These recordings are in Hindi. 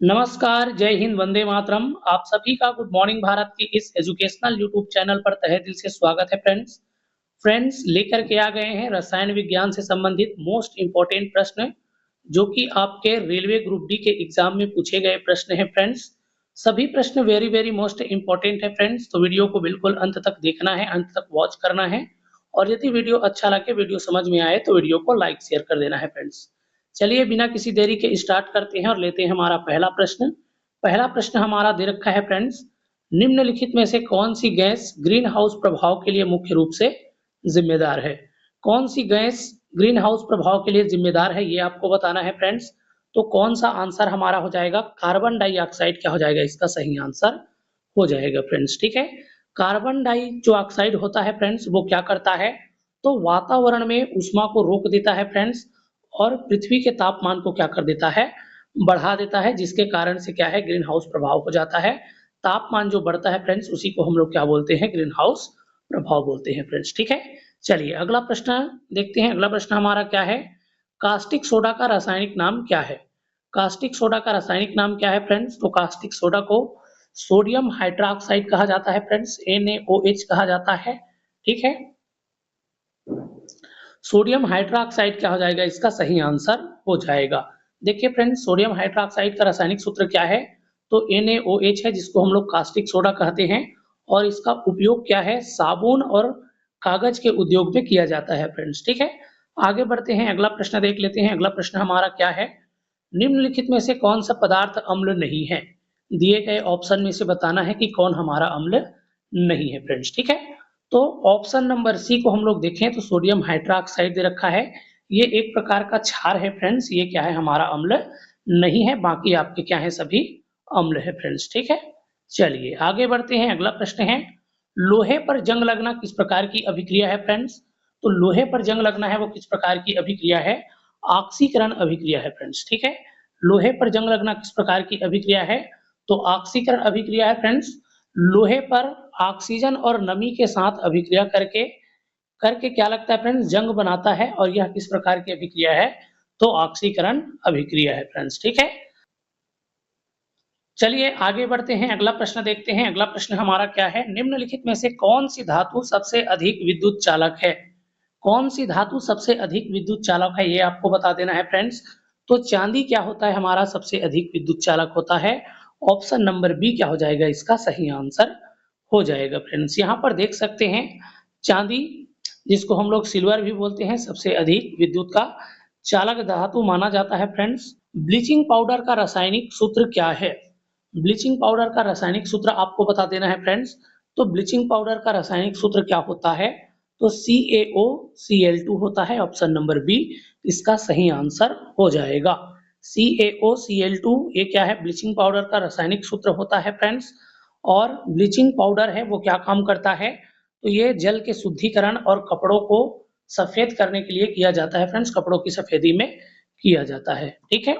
नमस्कार, जय हिंद, वंदे मातरम। आप सभी का गुड मॉर्निंग भारत की इस एजुकेशनल यूट्यूब चैनल पर तहे दिल से स्वागत है फ्रेंड्स। फ्रेंड्स लेकर के आ गए हैं रसायन विज्ञान से संबंधित मोस्ट इम्पोर्टेंट प्रश्न, जो कि आपके रेलवे ग्रुप डी के एग्जाम में पूछे गए प्रश्न हैं फ्रेंड्स। सभी प्रश्न वेरी वेरी मोस्ट इम्पोर्टेंट है फ्रेंड्स, तो वीडियो को बिल्कुल अंत तक देखना है, अंत तक वॉच करना है। और यदि वीडियो अच्छा लगे, वीडियो समझ में आए तो वीडियो को लाइक शेयर कर देना है फ्रेंड्स। चलिए बिना किसी देरी के स्टार्ट करते हैं और लेते हैं हमारा पहला प्रश्न। पहला प्रश्न हमारा दे रखा है फ्रेंड्स, निम्नलिखित में से कौन सी गैस ग्रीन हाउस प्रभाव के लिए मुख्य रूप से जिम्मेदार है? कौन सी गैस ग्रीन हाउस प्रभाव के लिए जिम्मेदार है, ये आपको बताना है फ्रेंड्स। तो कौन सा आंसर हमारा हो जाएगा? कार्बन डाइऑक्साइड क्या हो जाएगा? इसका सही आंसर हो जाएगा फ्रेंड्स। ठीक है, कार्बन डाई जो ऑक्साइड होता है फ्रेंड्स, वो क्या करता है? तो वातावरण में ऊष्मा को रोक देता है फ्रेंड्स, और पृथ्वी के तापमान को क्या कर देता है? बढ़ा देता है, जिसके कारण से क्या है? ग्रीन हाउस प्रभाव हो जाता है। तापमान जो बढ़ता है फ्रेंड्स, उसी को हम लोग क्या बोलते हैं? ग्रीन हाउस प्रभाव बोलते हैं फ्रेंड्स। ठीक है, चलिए अगला प्रश्न देखते हैं। अगला प्रश्न हमारा क्या है? कास्टिक सोडा का रासायनिक नाम क्या है? कास्टिक सोडा का रासायनिक नाम क्या है फ्रेंड्स? तो कास्टिक सोडा को सोडियम हाइड्रोक्साइड कहा जाता है फ्रेंड्स, NaOH कहा जाता है। ठीक है, सोडियम हाइड्रोक्साइड क्या हो जाएगा? इसका सही आंसर हो जाएगा। देखिए फ्रेंड्स, सोडियम हाइड्रोक्साइड का रासायनिक सूत्र क्या है? तो NaOH है, जिसको हम लोग कास्टिक सोडा कहते हैं। और इसका उपयोग क्या है? साबुन और कागज के उद्योग में किया जाता है फ्रेंड्स। ठीक है, आगे बढ़ते हैं, अगला प्रश्न देख लेते हैं। अगला प्रश्न हमारा क्या है? निम्नलिखित में से कौन सा पदार्थ अम्ल नहीं है? दिए गए ऑप्शन में से बताना है कि कौन हमारा अम्ल नहीं है फ्रेंड्स। ठीक है, तो ऑप्शन नंबर सी को हम लोग देखें तो सोडियम हाइड्रोक्साइड दे रखा है। ये एक प्रकार का क्षार है फ्रेंड्स, ये क्या है? हमारा अम्ल नहीं है। बाकी आपके क्या है? सभी अम्ल है फ्रेंड्स। ठीक है, चलिए आगे बढ़ते हैं। अगला प्रश्न है, लोहे पर जंग लगना किस प्रकार की अभिक्रिया है फ्रेंड्स? तो लोहे पर जंग लगना है वो किस प्रकार की अभिक्रिया है? ऑक्सीकरण अभिक्रिया है फ्रेंड्स। ठीक है, लोहे पर जंग लगना किस प्रकार की अभिक्रिया है? तो ऑक्सीकरण अभिक्रिया है फ्रेंड्स। लोहे पर ऑक्सीजन और नमी के साथ अभिक्रिया करके करके क्या लगता है फ्रेंड्स? जंग बनाता है। और यह किस प्रकार की अभिक्रिया है? तो ऑक्सीकरण अभिक्रिया है फ्रेंड्स। ठीक है, चलिए आगे बढ़ते हैं, अगला प्रश्न देखते हैं। अगला प्रश्न हमारा क्या है? निम्नलिखित में से कौन सी धातु सबसे अधिक विद्युत चालक है? कौन सी धातु सबसे अधिक विद्युत चालक है, ये आपको बता देना है फ्रेंड्स। तो चांदी क्या होता है? हमारा सबसे अधिक विद्युत चालक होता है। ऑप्शन नंबर बी क्या हो जाएगा? इसका सही आंसर हो जाएगा फ्रेंड्स। यहाँ पर देख सकते हैं, चांदी जिसको हम लोग सिल्वर भी बोलते हैं, सबसे अधिक विद्युत का चालक धातु माना जाता है फ्रेंड्स। ब्लीचिंग पाउडर का रासायनिक सूत्र क्या है? ब्लीचिंग पाउडर का रासायनिक सूत्र आपको बता देना है फ्रेंड्स। तो ब्लीचिंग पाउडर का रासायनिक सूत्र क्या होता है? तो CaOCl2 होता है। ऑप्शन नंबर बी इसका सही आंसर हो जाएगा। CaOCl2 ये क्या है? ब्लीचिंग पाउडर का रासायनिक सूत्र होता है फ्रेंड्स। और ब्लीचिंग पाउडर है वो क्या काम करता है? तो ये जल के शुद्धिकरण और कपड़ों को सफेद करने के लिए किया जाता है फ्रेंड्स, कपड़ों की सफेदी में किया जाता है। ठीक है,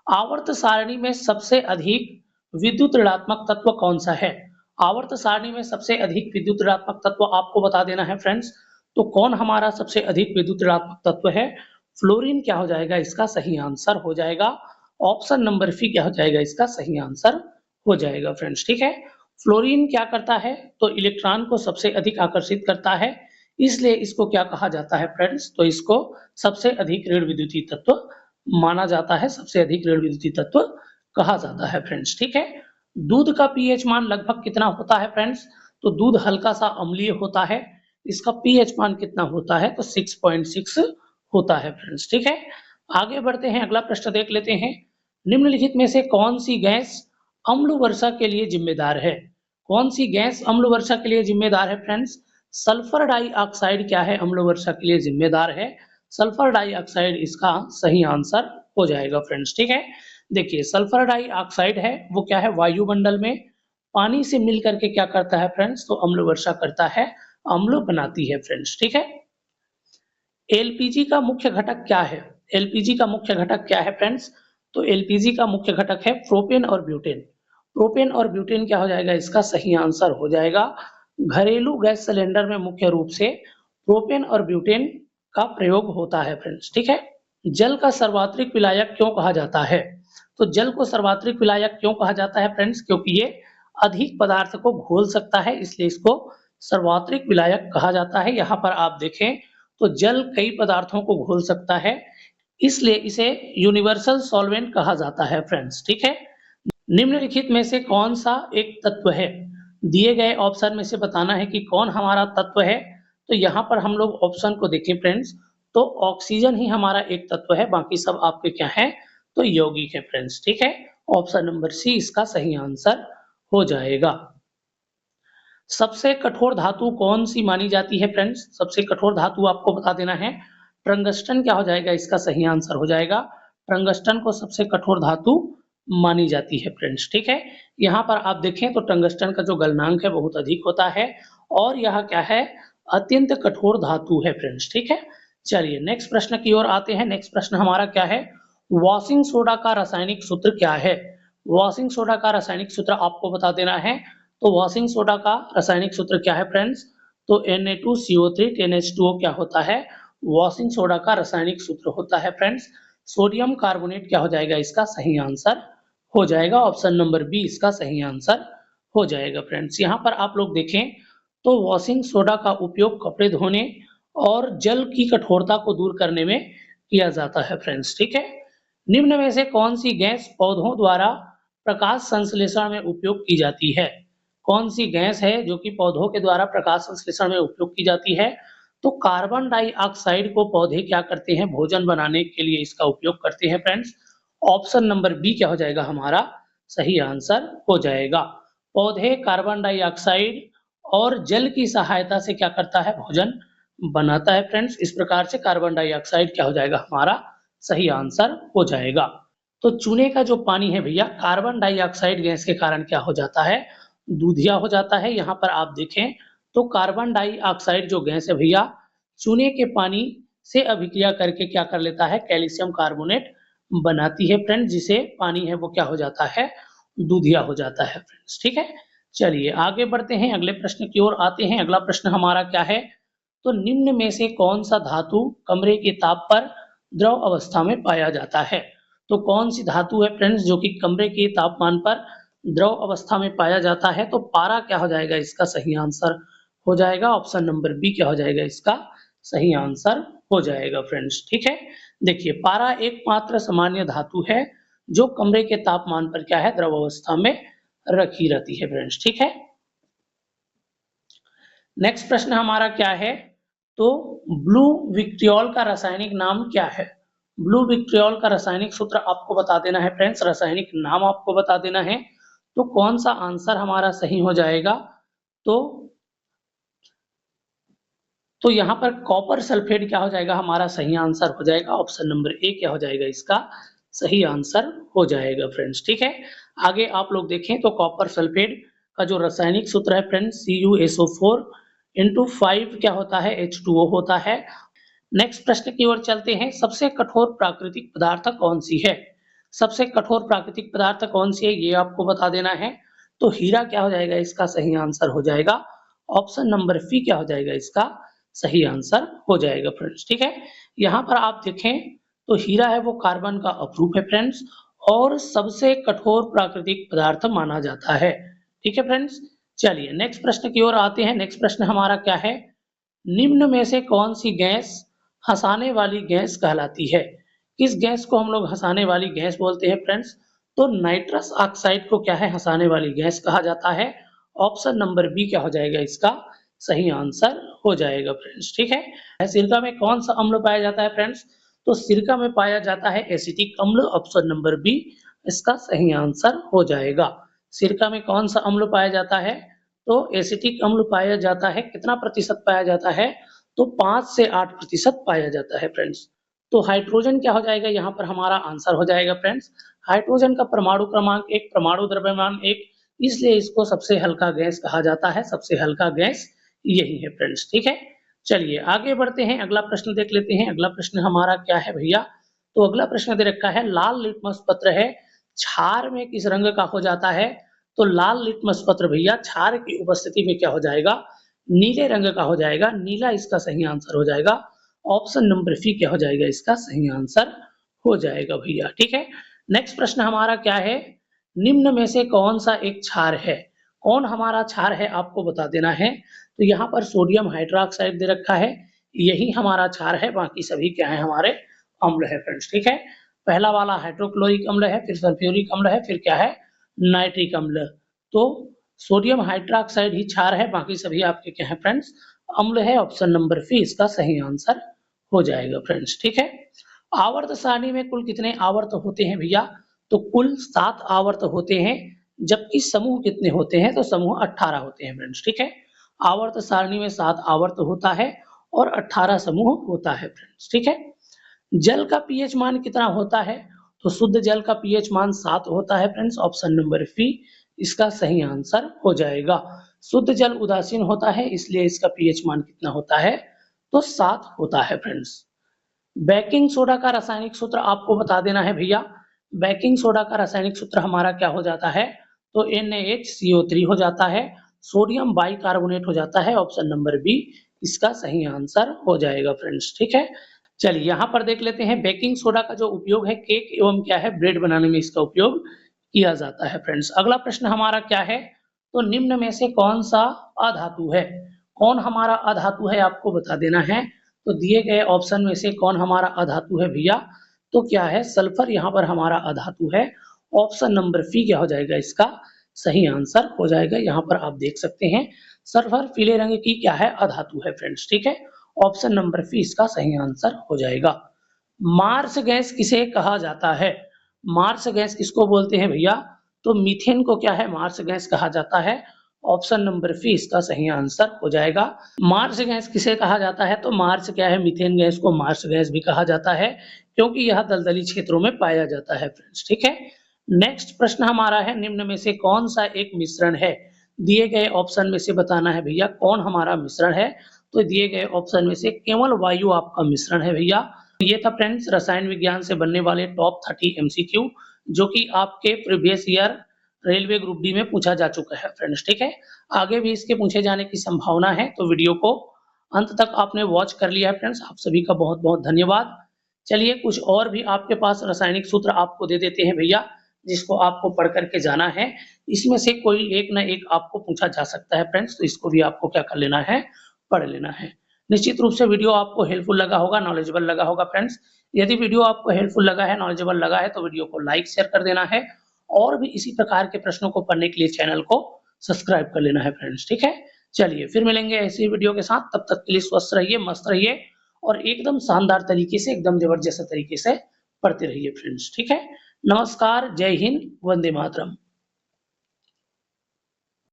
आवर्त सारणी में सबसे अधिक विद्युत ऋणात्मक तत्व कौन सा है? आवर्त सारणी में सबसे अधिक विद्युत ऋणात्मक तत्व आपको बता देना है फ्रेंड्स। तो कौन हमारा सबसे अधिक विद्युत ऋणात्मक तत्व है? फ्लोरीन क्या हो जाएगा? इसका सही आंसर हो जाएगा। ऑप्शन नंबर सी क्या हो जाएगा? इसका सही आंसर हो जाएगा फ्रेंड्स। ठीक है, फ्लोरीन क्या करता है? तो इलेक्ट्रॉन को सबसे अधिक आकर्षित करता है, इसलिए इसको क्या कहा जाता है फ्रेंड्स? तो इसको सबसे अधिक ऋण विद्युतीय तत्व माना जाता है, सबसे अधिक ऋण विद्युतीय तत्व कहा जाता है फ्रेंड्स। ठीक है, दूध का पीएच मान लगभग कितना होता है फ्रेंड्स? तो दूध हल्का सा अम्लीय होता है, इसका पीएच मान कितना होता है? तो 6.6 होता है फ्रेंड्स। ठीक है, आगे बढ़ते हैं, अगला प्रश्न देख लेते हैं। निम्नलिखित में से कौन सी गैस अम्ल वर्षा के लिए जिम्मेदार है? कौन सी गैस अम्ल वर्षा के लिए जिम्मेदार है फ्रेंड्स? सल्फर डाइऑक्साइड क्या है? अम्ल वर्षा के लिए जिम्मेदार है। सल्फर डाइऑक्साइड इसका सही आंसर हो जाएगा फ्रेंड्स। ठीक है, देखिए सल्फर डाइऑक्साइड है वो क्या है? वायुमंडल में पानी से मिल करके क्या करता है फ्रेंड्स? तो अम्ल वर्षा करता है, अम्ल बनाती है फ्रेंड्स। ठीक है, एलपीजी का मुख्य घटक क्या है? एलपीजी का मुख्य घटक क्या है फ्रेंड्स? तो एलपीजी का मुख्य घटक है प्रोपेन और ब्यूटेन। प्रोपेन और ब्यूटेन क्या हो जाएगा? इसका सही आंसर हो जाएगा। घरेलू गैस सिलेंडर में मुख्य रूप से प्रोपेन और ब्यूटेन का प्रयोग होता है फ्रेंड्स। ठीक है, जल का सर्वात्रिक विलायक क्यों कहा जाता है? तो जल को सर्वात्रिक विलायक क्यों कहा जाता है फ्रेंड्स? क्योंकि ये अधिक पदार्थ को घोल सकता है, इसलिए इसको सर्वात्रिक विलायक कहा जाता है। यहाँ पर आप देखें तो जल कई पदार्थों को घोल सकता है, इसलिए इसे यूनिवर्सल सॉल्वेंट कहा जाता है फ्रेंड्स, ठीक है। निम्नलिखित में से कौन सा एक तत्व है? दिए गए ऑप्शन में से बताना है कि कौन हमारा तत्व है। तो यहाँ पर हम लोग ऑप्शन को देखें फ्रेंड्स, तो ऑक्सीजन ही हमारा एक तत्व है, बाकी सब आपके क्या है? तो यौगिक है फ्रेंड्स, ठीक है। ऑप्शन नंबर सी इसका सही आंसर हो जाएगा। सबसे कठोर धातु कौन सी मानी जाती है फ्रेंड्स? सबसे कठोर धातु आपको बता देना है। टंगस्टन क्या हो जाएगा? इसका सही आंसर हो जाएगा। टंगस्टन को सबसे कठोर धातु मानी जाती है फ्रेंड्स, ठीक है। यहाँ पर आप देखें तो टंगस्टन का जो गलनांक है बहुत अधिक होता है और यह क्या है? अत्यंत कठोर धातु है फ्रेंड्स, ठीक है। चलिए नेक्स्ट प्रश्न की ओर आते हैं। नेक्स्ट प्रश्न हमारा क्या है? वॉशिंग सोडा का रासायनिक सूत्र क्या है? वॉशिंग सोडा का रासायनिक सूत्र आपको बता देना है। तो वॉशिंग सोडा का रासायनिक सूत्र क्या है फ्रेंड्स? तो Na2CO3 10H2O क्या होता है? वॉशिंग सोडा का रासायनिक सूत्र होता है फ्रेंड्स। सोडियम कार्बोनेट क्या हो जाएगा? इसका सही आंसर हो जाएगा। ऑप्शन नंबर बी इसका सही आंसर हो जाएगा फ्रेंड्स। यहाँ पर आप लोग देखें तो वॉशिंग सोडा का उपयोग कपड़े धोने और जल की कठोरता को दूर करने में किया जाता है फ्रेंड्स, ठीक है। निम्न में से कौन सी गैस पौधों द्वारा प्रकाश संश्लेषण में उपयोग की जाती है? कौन सी गैस है जो कि पौधों के द्वारा प्रकाश संश्लेषण में उपयोग की जाती है? तो कार्बन डाइऑक्साइड को पौधे क्या करते हैं? भोजन बनाने के लिए इसका उपयोग करते हैं फ्रेंड्स। ऑप्शन नंबर बी क्या हो जाएगा? हमारा सही आंसर हो जाएगा। पौधे कार्बन डाइऑक्साइड और जल की सहायता से क्या करता है? भोजन बनाता है फ्रेंड्स। इस प्रकार से कार्बन डाइऑक्साइड क्या हो जाएगा? हमारा सही आंसर हो जाएगा। तो चूने का जो पानी है भैया कार्बन डाइऑक्साइड गैस के कारण क्या हो जाता है? दूधिया हो जाता है। यहाँ पर आप देखें तो कार्बन डाइऑक्साइड जो गैस है भैया चूने के पानी से अभिक्रिया करके क्या कर लेता है? कैल्शियम कार्बोनेट बनाती है फ्रेंड्स, जिसे पानी है वो क्या हो जाता है? दूधिया हो जाता है फ्रेंड्स, ठीक है। चलिए आगे बढ़ते हैं, अगले प्रश्न की ओर आते हैं। अगला प्रश्न हमारा क्या है? तो निम्न में से कौन सा धातु कमरे के ताप पर द्रव अवस्था में पाया जाता है? तो कौन सी धातु है फ्रेंड्स जो कि कमरे के तापमान पर द्रव अवस्था में पाया जाता है? तो पारा क्या हो जाएगा? इसका सही आंसर हो जाएगा। ऑप्शन नंबर बी क्या हो जाएगा? इसका सही आंसर हो जाएगा फ्रेंड्स, ठीक है। देखिए पारा एकमात्र सामान्य धातु है जो कमरे के तापमान पर क्या है? द्रव अवस्था में रखी रहती है फ्रेंड्स, ठीक है। नेक्स्ट प्रश्न हमारा क्या है? तो ब्लू विट्रियोल का रासायनिक नाम क्या है? ब्लू विट्रियोल का रासायनिक सूत्र आपको बता देना है फ्रेंड्स, रासायनिक नाम आपको बता देना है। तो कौन सा आंसर हमारा सही हो जाएगा? तो यहाँ पर कॉपर सल्फेट क्या हो जाएगा? हमारा सही आंसर हो जाएगा। ऑप्शन नंबर ए क्या हो जाएगा? इसका सही आंसर हो जाएगा फ्रेंड्स, ठीक है। आगे आप लोग देखें तो कॉपर सल्फेट का जो रासायनिक सूत्र है फ्रेंड्स CuSO4 इंटू 5 क्या होता है? H2O होता है। नेक्स्ट प्रश्न की ओर चलते हैं। सबसे कठोर प्राकृतिक पदार्थ कौन सी है? सबसे कठोर प्राकृतिक पदार्थ कौन सी है ये आपको बता देना है। तो हीरा क्या हो जाएगा? इसका सही आंसर हो जाएगा। ऑप्शन नंबर सी क्या हो जाएगा? इसका सही आंसर हो जाएगा फ्रेंड्स, ठीक है। यहाँ पर आप देखें तो हीरा है वो कार्बन का अपरूप है फ्रेंड्स और सबसे कठोर प्राकृतिक पदार्थ माना जाता है, ठीक है फ्रेंड्स। चलिए नेक्स्ट प्रश्न की ओर आते हैं। नेक्स्ट प्रश्न हमारा क्या है? निम्न में से कौन सी गैस हंसाने वाली गैस कहलाती है? किस गैस को हम लोग हंसाने वाली गैस बोलते हैं फ्रेंड्स? तो नाइट्रस ऑक्साइड को क्या है? हंसाने वाली गैस कहा जाता है। ऑप्शन नंबर बी क्या हो जाएगा? इसका सही आंसर हो जाएगा फ्रेंड्स, ठीक है। सिरका में कौन सा अम्ल पाया जाता है फ्रेंड्स? तो सिरका में पाया जाता है एसिटिक अम्ल। ऑप्शन नंबर बी इसका सही आंसर हो जाएगा। सिरका में कौन सा अम्ल पाया जाता है? तो एसिटिक अम्ल पाया जाता है। कितना प्रतिशत पाया जाता है? तो 5 से 8% पाया जाता है फ्रेंड्स। तो हाइड्रोजन क्या हो जाएगा? यहाँ पर हमारा आंसर हो जाएगा फ्रेंड्स। हाइड्रोजन का परमाणु क्रमांक 1, परमाणु द्रव्यमान 1, इसलिए इसको सबसे हल्का गैस कहा जाता है। सबसे हल्का गैस यही है फ्रेंड्स, ठीक है। चलिए आगे बढ़ते हैं, अगला प्रश्न देख लेते हैं। अगला प्रश्न हमारा क्या है भैया? तो अगला प्रश्न दे रखा है लाल लिटमस पत्र है क्षार में किस रंग का हो जाता है? तो लाल लिटमस पत्र भैया क्षार की उपस्थिति में क्या हो जाएगा? नीले रंग का हो जाएगा। नीला इसका सही आंसर हो जाएगा। ऑप्शन नंबर सी क्या हो जाएगा? इसका सही आंसर हो जाएगा भैया, ठीक है। नेक्स्ट प्रश्न हमारा क्या है, निम्न में से कौन सा एक क्षार है? कौन हमारा क्षार है आपको बता देना है। तो यहाँ पर सोडियम हाइड्रोक्साइड दे रखा है, यही हमारा क्षार है, बाकी सभी क्या है हमारे अम्ल है फ्रेंड्स, ठीक है। पहला वाला हाइड्रोक्लोरिक अम्ल है, फिर सल्फ्यूरिक अम्ल है, फिर क्या है नाइट्रिक अम्ल। तो सोडियम हाइड्रोक्साइड ही क्षार है, बाकी सभी आपके क्या है फ्रेंड्स अम्ल है। ऑप्शन नंबर सी इसका सही आंसर हो जाएगा फ्रेंड्स, ठीक है। आवर्त सारणी में कुल कितने आवर्त होते हैं भैया? तो कुल 7 आवर्त होते हैं, जबकि समूह कितने होते हैं? तो समूह 18 होते हैं फ्रेंड्स, ठीक है। आवर्त सारणी में 7 आवर्त होता है और 18 समूह होता है फ्रेंड्स, ठीक है। जल का पीएच मान कितना होता है? तो शुद्ध जल का पीएच मान 7 होता है फ्रेंड्स। ऑप्शन नंबर सी इसका सही आंसर हो जाएगा। शुद्ध जल उदासीन होता है, इसलिए इसका पीएच मान कितना होता है? तो 7 होता है फ्रेंड्स। बेकिंग सोडा का रासायनिक सूत्र आपको बता देना है भैया। बेकिंग सोडा का रासायनिक सूत्र हमारा क्या हो जाता है? तो NaHCO3 हो जाता है, सोडियम बाइकार्बोनेट हो जाता है। ऑप्शन नंबर बी इसका सही आंसर हो जाएगा फ्रेंड्स, ठीक है। चलिए यहाँ पर देख लेते हैं, बेकिंग सोडा का जो उपयोग है केक एवं क्या है ब्रेड बनाने में इसका उपयोग किया जाता है फ्रेंड्स। अगला प्रश्न हमारा क्या है? तो निम्न में से कौन सा अधातु है? कौन हमारा अधातु है आपको बता देना है। तो दिए गए ऑप्शन में से कौन हमारा अधातु है भैया? तो क्या है सल्फर यहाँ पर हमारा अधातु है। ऑप्शन नंबर सी क्या हो जाएगा इसका सही आंसर हो जाएगा। यहाँ पर आप देख सकते हैं सल्फर पीले रंग की क्या है अधातु है फ्रेंड्स, ठीक है। ऑप्शन नंबर सी इसका सही आंसर हो जाएगा। मार्स गैस किसे कहा जाता है? मार्स गैस किसको बोलते हैं भैया? तो मीथेन को क्या है मार्स गैस कहा जाता है। ऑप्शन नंबर सी इसका सही आंसर हो जाएगा। मार्स गैस किसे कहा जाता है? तो मार्स क्या है मीथेन गैस को मार्स गैस भी कहा जाता है, क्योंकि यह दलदली क्षेत्रों में पाया जाता है फ्रेंड्स, ठीक है। नेक्स्ट प्रश्न हमारा है, निम्न में से कौन सा एक मिश्रण है? दिए गए ऑप्शन में से बताना है भैया कौन हमारा मिश्रण है। तो दिए गए ऑप्शन में से केवल वायु आपका मिश्रण है भैया। ये था फ्रेंड्स रसायन विज्ञान से बनने वाले टॉप 30 MCQ, जो कि आपके previous year railway group D में पूछा जा चुका है फ्रेंड्स, ठीक है। आगे भी इसके पूछे जाने की संभावना है, तो वीडियो को अंत तक आपने वॉच कर लिया है फ्रेंड्स, आप सभी का बहुत बहुत धन्यवाद। चलिए कुछ और भी आपके पास रासायनिक सूत्र आपको दे देते हैं भैया, जिसको आपको पढ़ करके जाना है। इसमें से कोई एक ना एक आपको पूछा जा सकता है फ्रेंड्स, तो इसको भी आपको क्या कर लेना है पढ़ लेना है। निश्चित रूप से वीडियो आपको हेल्पफुल लगा होगा, नॉलेजेबल लगा होगा फ्रेंड्स। यदि वीडियो आपको हेल्पफुल लगा है, नॉलेजेबल लगा है, तो वीडियो को लाइक शेयर कर देना है और भी इसी प्रकार के प्रश्नों को पढ़ने के लिए चैनल को सब्सक्राइब कर लेना है फ्रेंड्स, ठीक है। चलिए फिर मिलेंगे ऐसी वीडियो के साथ, तब तक के लिए स्वस्थ रहिए, मस्त रहिए और एकदम शानदार तरीके से, एकदम जबरदस्त तरीके से पढ़ते रहिए फ्रेंड्स, ठीक है। नमस्कार, जय हिंद, वंदे मातरम।